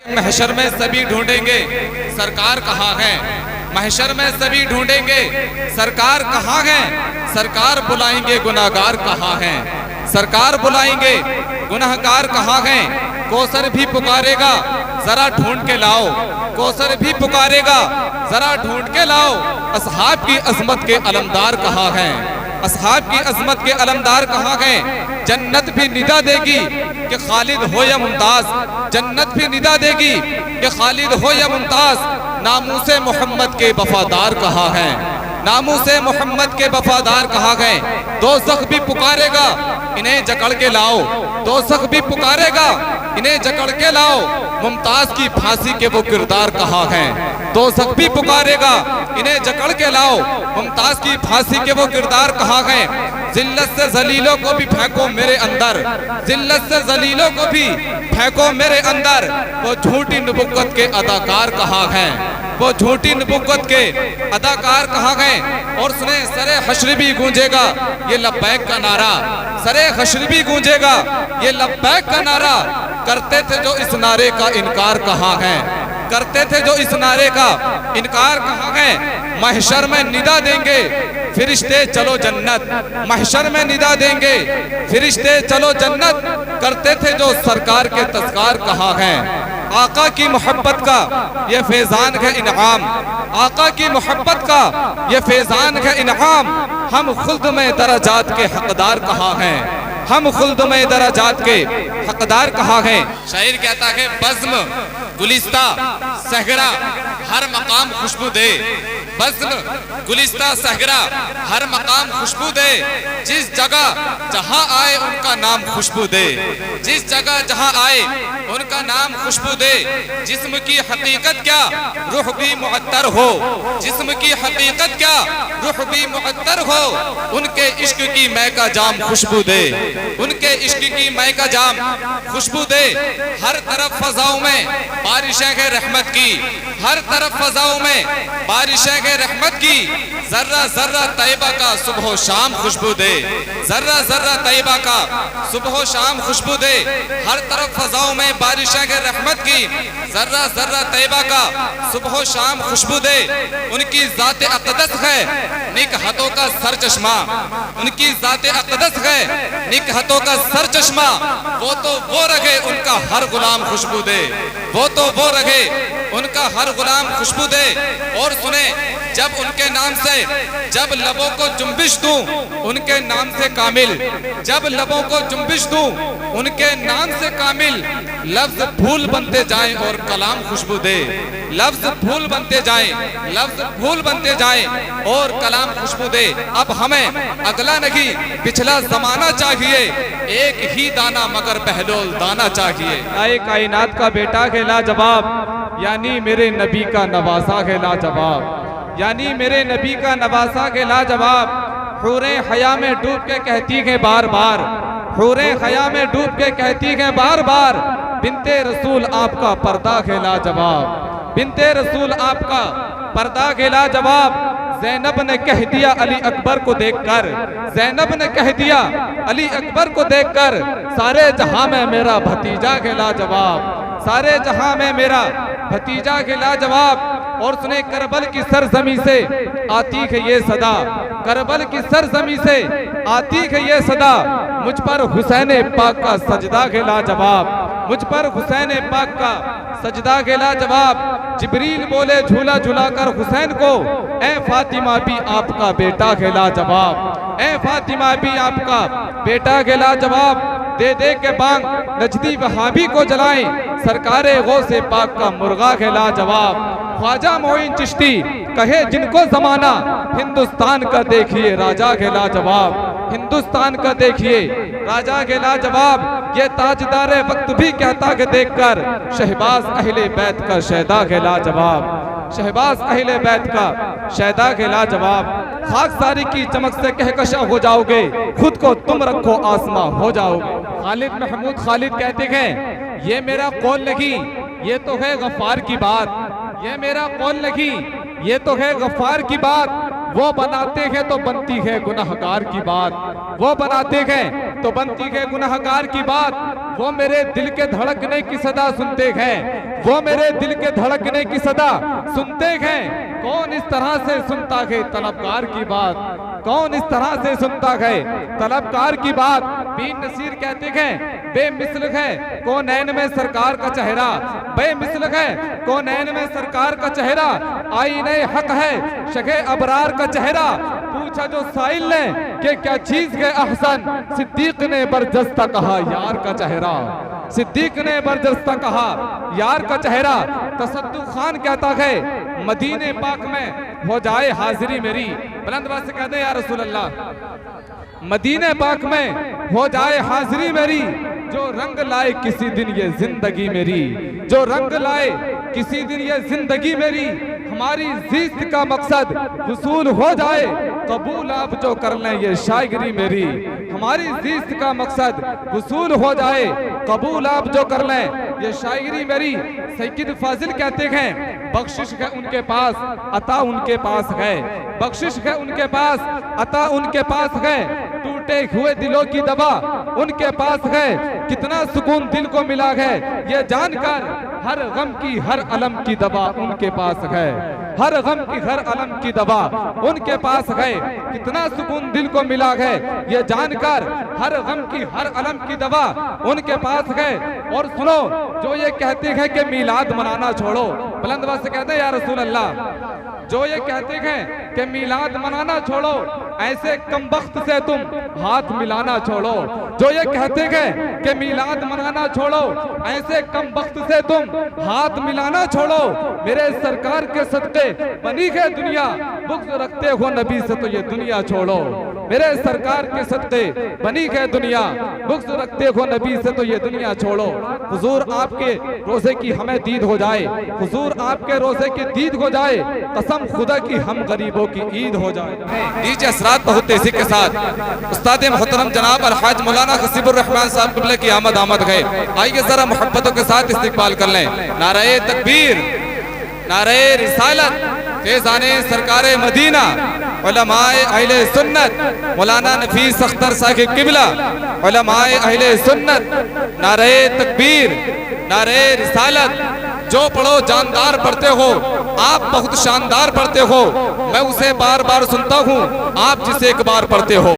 महशर में सभी ढूंढेंगे सरकार कहाँ है। महशर में सभी ढूंढेंगे सरकार कहाँ है। सरकार बुलाएंगे गुनाहगार कहाँ हैं। सरकार बुलाएंगे गुनाहगार कहाँ हैं। कौसर भी पुकारेगा जरा ढूंढ के लाओ। कौसर भी पुकारेगा जरा ढूंढ के लाओ। असहाब की अजमत के अलमदार कहाँ हैं। असहाब की अजमत के अलमदार कहाँ हैं। जन्नत भी निदा देगी कि खालिद हो या मुमताज। जन्नत भी निदा देगी कि खालिद हो या मुमताज। नामूसे मोहम्मद के वफादार कहाँ हैं। नामूसे मोहम्मद के वफादार कहाँ गए। दोज़ख भी पुकारेगा इन्हें जकड़ के लाओ। दोज़ख भी पुकारेगा इन्हें जकड़ के लाओ। मुमताज की फांसी के वो किरदार कहाँ हैं। दोज़ख भी पुकारेगा इन्हें जकड़ के लाओ। मुमताज की फांसी के वो किरदार कहाँ हैं। जिल्लत से जलीलों को भी फेंको मेरे अंदर। जिल्लत से जलीलों को भी फेंको मेरे अंदर। वो झूठी नबुव्वत के अदाकार कहाँ हैं। वो झूठी नबुव्वत के अदाकार कहाँ हैं। और सुने सरे हश्र भी गूंजेगा ये लब्बैक का नारा। सरे हश्र भी गूंजेगा ये लब्बैक का नारा। करते थे जो इस नारे का इनकार कहाँ है। करते थे जो इस नारे का इनकार कहाँ है। महशर में निदा देंगे फिरिश्ते चलो जन्नत। महशर में निदा देंगे फिरिश्ते चलो जन्नत। करते थे जो सरकार के तज़कार कहाँ हैं। आका की मोहब्बत का ये फैजान है इनाम। आका की मोहब्बत का ये फैजान है इनाम। हम खुल्द में दराजात के हकदार कहाँ हैं। हम खुल्द में दराजात के हकदार कहाँ हैं। शायर कहता है बज़्म गुलिस्ता सहरा हर मकाम खुशबू दे। बज़्म गुलिस्ता सहरा हर मकाम खुशबू दे। जिस जगह जहाँ आए उनका नाम खुशबू दे। जिस जगह जहाँ आए उनका नाम खुशबू दे। जिस्म की हकीकत क्या रूह भी मुअत्तर हो। जिस्म की हकीकत क्या रूह भी मुअत्तर हो। उनके इश्क की मै का जाम खुशबू दे। उनके इश्क की मै का जाम खुशबू दे। हर तरफ फजाओं में बारिशें है रहमत की। हर तरफ फजाओं में बारिशें है रहमत की। जर्रा जर्रा तैयबा का सुबह शाम खुशबू दे। जर्रा जर्रा तैयबा का सुबह शाम खुशबू दे। हर तरफ फजाओं में बारिशें है रहमत की। जर्रा जर्रा तैयबा का सुबह शाम खुशबू दे। उनकी ज़ात अक़दस है निक हाथों का सर चश्मा। उनकी ज़ात अक़दस है निक हाथों का सर चश्मा। वो तो वो रहे उनका हर गुलाम खुशबू दे। वो तो वो रहे उनका हर गुलाम खुशबू दे। और सुने जब उनके नाम से जब लबों को जुम्बिश दूं उनके नाम से कामिल। जब लबों को जुम्बिश दूं उनके नाम से कामिल। लफ्ज फूल बनते जाएं और कलाम खुशबू दे। लफ्ज फूल बनते जाएं लफ्ज फूल बनते जाएं और कलाम खुशबू दे। अब हमें अगला नहीं पिछला जमाना चाहिए। एक ही दाना मगर बहलोल दाना चाहिए। आए कायनात का बेटा है लाजवाब यानी मेरे नबी का नवासा है लाजवाब। यानी मेरे नबी का नवासा के लाजवाब। हूरे हया में डूब के कहती है बार बार। हूरे हया में डूब के कहती है बार बार। बिनते रसूल आपका पर्दा है लाजवाब। बिनते रसूल आपका पर्दा के लाजवाब। ज़ैनब ने कह दिया अली अकबर को देखकर। ज़ैनब ने कह दिया अली अकबर को देखकर सारे जहां में मेरा भतीजा के लाजवाब। सारे जहां में मेरा भतीजा के लाजवाब। और सुने करबल की सरजमी से आती है ये सदा। करबल की सरजमी से आती है ये सदा। मुझ पर हुसैन पाक का सजदा के लाजवाब। मुझ पर हुसैन पाक का सजदा के लाजवाब। जिब्रील बोले झूला झूलाकर हुसैन को ए फातिमा भी आपका बेटा के लाजवाब। ए फातिमा भी आपका बेटा के लाजवाब। दे दे के बांग नजदी वहाबी को जलाएं सरकारे गौसे पाक का मुर्गा के लाजवाब। ख्वाजा मोइन चिश्ती कहे जिनको जमाना हिंदुस्तान का देखिए राजा के लाजवाब। हिंदुस्तान का देखिए राजा के लाजवाब। ये ताजदार वक्त भी कहता कि देखकर शहबाज अहले बैत का शहदा के लाजवाब। शहबाज अहले बैत का शहदा के लाजवाब। खाकसारी की चमक से कहकशा हो जाओगे खुद को तुम रखो आसमां हो जाओगे। खालिद महमूद खालिद कहते हैं ये मेरा कौल नहीं ये तो है गफ्फार की बात। ये मेरा कौल नहीं ये तो है गफ्फार की बात। वो बनाते हैं तो बनती है गुनाहगार की बात। वो बनाते हैं तो बनती है गुनाहगार की बात। वो मेरे दिल के धड़कने की सदा सुनते हैं, वो मेरे दिल के धड़कने की सदा सुनते हैं। कौन इस तरह से सुनता है तलबगार की बात, कौन इस तरह से सुनता है तलबगार की बात। बीन नसीर कहते हैं बेमिसल है कौनैन में सरकार का चेहरा, बेमिसल है कौनैन में सरकार का चेहरा। आईने हक है शगे अबरार का चेहरा। पूछा जो साइल ने कि क्या चीज है अहसन, सिद्दीक ने बरजस्ता कहा यार का चेहरा, सिद्दीक ने बरजस्ता कहा यार का चेहरा। तसद्दुक खान कहता है मदीने पाक में हो जाए हाजिरी मेरी, बुलंद आवाज से कहते हैं या रसूल अल्लाह मदीने पाक में हो जाए हाजिरी मेरी। जो रंग लाए किसी दिन ये जिंदगी मेरी, जो रंग लाए किसी दिन ये जिंदगी मेरी। हमारी जिस्त का मकसद हुसूल हो जाए, कबूल आप जो कर लें ये शायरी मेरी। हमारी जिस्त का मकसद हुसूल हो जाए, कबूल आप जो कर लें ये शायरी मेरी। सैयद फाजिल कहते हैं बख्शिश है उनके पास, अता उनके पास है, बख्शिश है उनके पास, अता उनके पास है। टूटे हुए दिलों की दवा उनके पास है, कितना सुकून दिल को मिला है ये जानकर। हर गम की हर अलम की दवा उनके पास है, हर गम की हर अलम की दवा उनके पास है, कितना सुकून दिल को मिला है ये जानकर। हर गम की हर अलम की दवा उनके पास है। और सुनो जो ये कहते हैं कि मीलाद मनाना छोड़ो, बुलंद आवाज से कहते हैं या रसूल अल्लाह, जो ये कहते हैं कि मीलाद मनाना छोड़ो, ऐसे कमबख्त से तुम हाथ मिलाना छोड़ो। जो ये कहते हैं कि मीलाद मनाना छोड़ो, ऐसे कमबख्त से तुम हाथ मिलाना छोड़ो। मेरे सरकार के सदके बनी है दुनिया, बुग़्ज़ रखते हो नबी से तो ये दुनिया छोड़ो। मेरे सरकार के सदके बनी है दुनिया, बुग़्ज़ रखते हो नबी से तो ये दुनिया छोड़ो। हुजूर आपके रोजे की हमें दीद हो जाए, हुजूर आपके रोजे की दीद हो जाए, कसम खुदा की हम गरीबों की ईद हो जाए। नीचे असरात बहुत तेजी के साथ उस्ताद मोहतरम जनाब अलहाज मौलाना खसीबुर रहमान साहब क़िबला की आमद गए। आइए जरा मोहब्बतों के साथ इस्तिक़बाल कर लें। नारे तकबीर, नारे रिसालत, फैज़ाने सरकारे मदीना, उलमाए अहले सुन्नत, मौलाना नफीस अख्तर साहिब क़िबला, उलमाए अहले सुन्नत। नारे तकबीर, नारे रिसालत। जो पढ़ो जानदार पढ़ते हो, आप बहुत शानदार पढ़ते हो, मैं उसे बार बार सुनता हूँ, आप जिसे एक बार पढ़ते हो।